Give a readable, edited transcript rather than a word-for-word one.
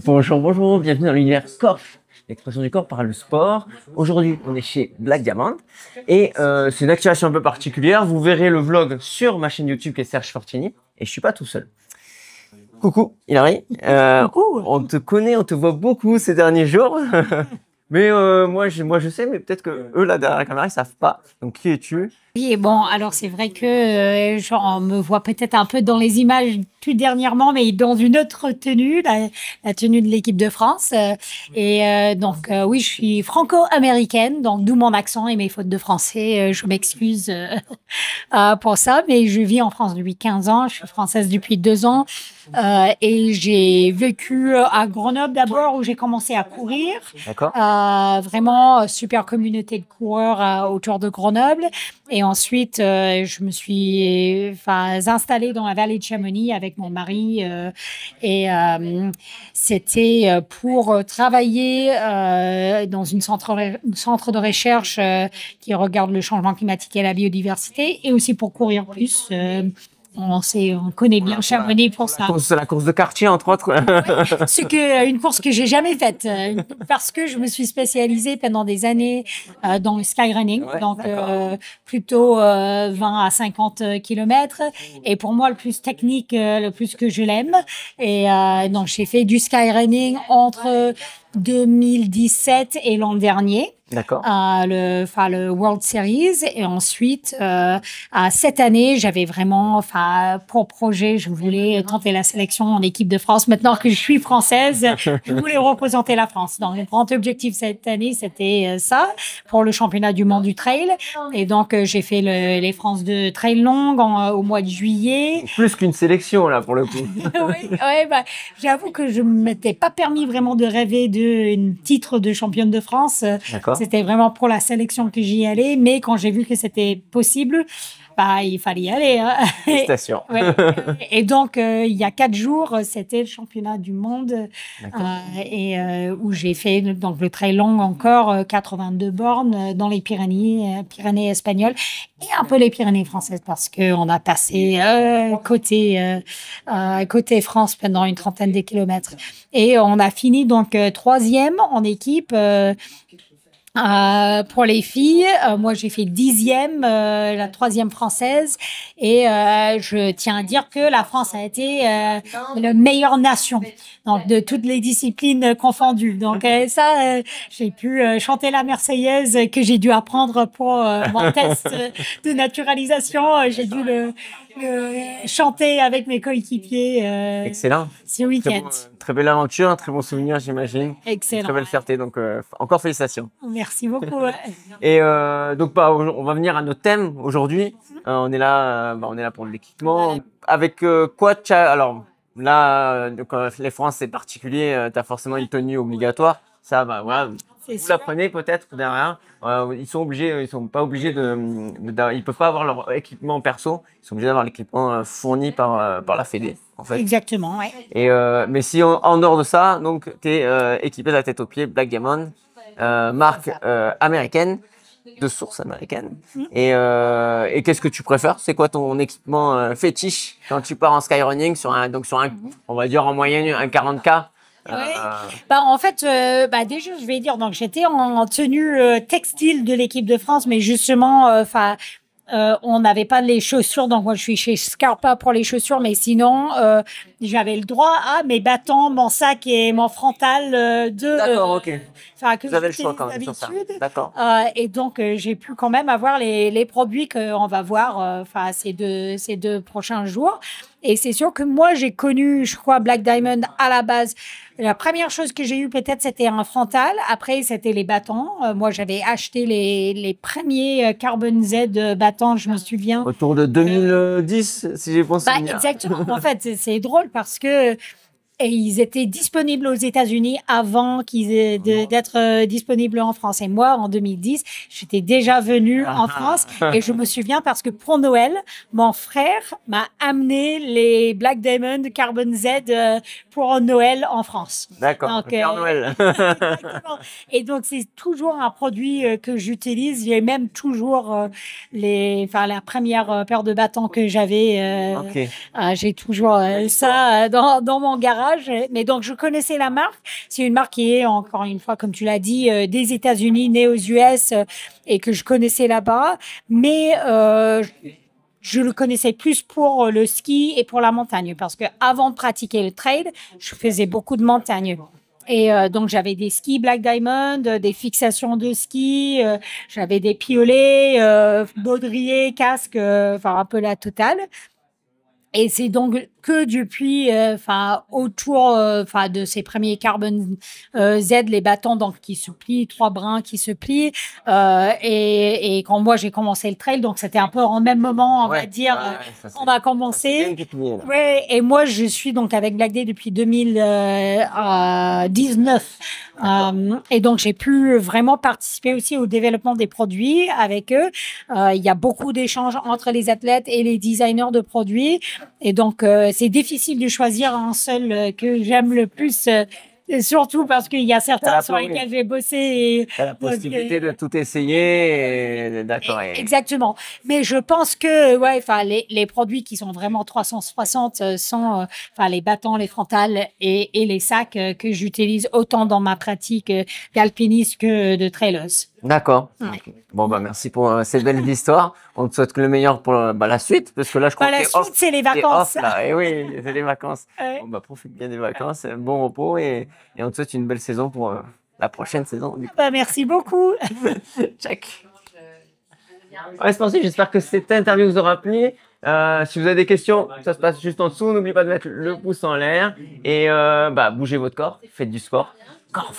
Bonjour, bonjour, bienvenue dans l'univers Corf. L'expression du corps par le sport. Aujourd'hui, on est chez Black Diamond et c'est une activation un peu particulière. Vous verrez le vlog sur ma chaîne YouTube qui est Serge Fortini et je suis pas tout seul. Coucou, Hilary. On te connaît, on te voit beaucoup ces derniers jours. Mais moi je sais, mais peut-être que eux là derrière la caméra ils savent pas. Donc qui es-tu? Oui, bon, alors c'est vrai que on me voit peut-être un peu dans les images tout dernièrement, mais dans une autre tenue, la tenue de l'équipe de France. Donc oui, je suis franco-américaine, donc d'où mon accent et mes fautes de français. Je m'excuse pour ça, mais je vis en France depuis 15 ans. Je suis française depuis 2 ans. Et j'ai vécu à Grenoble d'abord où j'ai commencé à courir. D'accord. Vraiment super communauté de coureurs autour de Grenoble. Et ensuite, je me suis installée dans la vallée de Chamonix avec mon mari. C'était pour travailler dans une centre de recherche qui regarde le changement climatique et la biodiversité et aussi pour courir plus. On connaît bien Chamonix pour ça. C'est la course de quartier, entre autres. Une course que j'ai jamais faite parce que je me suis spécialisée pendant des années dans le skyrunning, donc plutôt 20 à 50 kilomètres. Et pour moi, le plus technique, le plus que je l'aime. Et donc, j'ai fait du skyrunning entre 2017 et l'an dernier. D'accord. Le World Series et ensuite cette année j'avais vraiment pour projet je voulais tenter la sélection en équipe de France. Maintenant que je suis française, je voulais représenter la France. Donc le grand objectif cette année c'était ça pour le championnat du monde du trail et donc j'ai fait les France de trail long au mois de juillet. Plus qu'une sélection là pour le coup. Oui, j'avoue que je m'étais pas permis vraiment de rêver d'un titre de championne de France. D'accord. C'était vraiment pour la sélection que j'y allais, mais quand j'ai vu que c'était possible, il fallait y aller. Hein. Félicitations. Et donc, il y a 4 jours, c'était le championnat du monde où j'ai fait donc le trail long encore, 82 bornes dans les Pyrénées espagnoles et un peu les Pyrénées françaises parce qu'on a passé côté France pendant une trentaine de kilomètres. Et on a fini donc 3e en équipe. Pour les filles, moi j'ai fait 10e, la 3e française, et je tiens à dire que la France a été la meilleure nation, donc de toutes les disciplines confondues. Donc j'ai pu chanter la Marseillaise que j'ai dû apprendre pour mon test de naturalisation. J'ai dû le chanter avec mes coéquipiers. Excellent. Ce week-end. Très belle aventure, un très bon souvenir, j'imagine. Excellent. Très belle fierté, donc encore félicitations. Merci beaucoup. Et donc on va venir à notre thème aujourd'hui. On est là pour l'équipement. Avec quoi alors là, les France c'est particulier, tu as forcément une tenue obligatoire. Ça, voilà. Vous la prenez peut-être derrière. Ils sont pas obligés ils peuvent pas avoir leur équipement perso. Ils sont obligés d'avoir l'équipement fourni par la Fédé, en fait. Exactement, ouais. Et mais si en dehors de ça, donc t'es équipé de la tête aux pieds, Black Diamond, marque américaine, de source américaine. Et qu'est-ce que tu préfères? C'est quoi ton équipement fétiche quand tu pars en skyrunning sur un, on va dire en moyenne un 40K? En fait, déjà, je vais dire, donc j'étais en tenue textile de l'équipe de France, mais justement, on n'avait pas les chaussures, donc moi je suis chez Scarpa pour les chaussures, mais sinon j'avais le droit à mes bâtons, mon sac et mon frontal D'accord, ok. Que vous avez le choix quand même sur ça. D'accord. Et donc j'ai pu quand même avoir les produits qu'on va voir ces deux prochains jours. Et c'est sûr que moi, j'ai connu, je crois, Black Diamond à la base. La première chose que j'ai eue, peut-être, c'était un frontal. Après, c'était les bâtons. Moi, j'avais acheté les premiers Carbon Z bâtons, je me souviens. Autour de 2010, si j'ai pensé. Exactement. En fait, c'est drôle parce que et ils étaient disponibles aux États-Unis avant d'être disponibles en France. Et moi, en 2010, j'étais déjà venue en France. Et je me souviens parce que pour Noël, mon frère m'a amené les Black Diamond Carbon Z pour Noël en France. D'accord, donc, Père Noël. Et donc, c'est toujours un produit que j'utilise. J'ai même toujours la première paire de bâtons que j'avais. J'ai toujours ça dans mon garage. virage. Mais donc, je connaissais la marque. C'est une marque qui est, encore une fois, comme tu l'as dit, des États-Unis, née aux US et que je connaissais là-bas. Mais je le connaissais plus pour le ski et pour la montagne parce que avant de pratiquer le trail, je faisais beaucoup de montagne. Et donc, j'avais des skis Black Diamond, des fixations de ski, j'avais des piolets, baudriers, casques, enfin un peu la totale. Et c'est donc que depuis, autour, de ces premiers Carbon Z, les bâtons donc qui se plient, 3 brins qui se plient, et quand moi j'ai commencé le trail, donc c'était un peu en même moment, on va dire, on a commencé. Ouais, et moi je suis donc avec Black Day depuis 2019, et donc j'ai pu vraiment participer aussi au développement des produits avec eux. Il y a beaucoup d'échanges entre les athlètes et les designers de produits. Et donc, c'est difficile de choisir un seul que j'aime le plus, surtout parce qu'il y a certains sur lesquels j'ai bossé. Et, t'as la possibilité de tout essayer. D'accord. Exactement. Mais je pense que, les produits qui sont vraiment 360 sont, les bâtons, les frontales et les sacs que j'utilise autant dans ma pratique d'alpiniste que de trailers. D'accord. Okay. Bon, merci pour cette belle histoire. On te souhaite que le meilleur pour la suite, parce que là, je crois que la suite, c'est les vacances. Off, là. Et oui, c'est les vacances. Bon, profite bien des vacances, bon repos et on te souhaite une belle saison pour la prochaine saison. Merci beaucoup. Check. J'espère que cette interview vous aura plu. Si vous avez des questions, ça se passe juste en dessous. N'oubliez pas de mettre le pouce en l'air et bougez votre corps, faites du sport. Corps.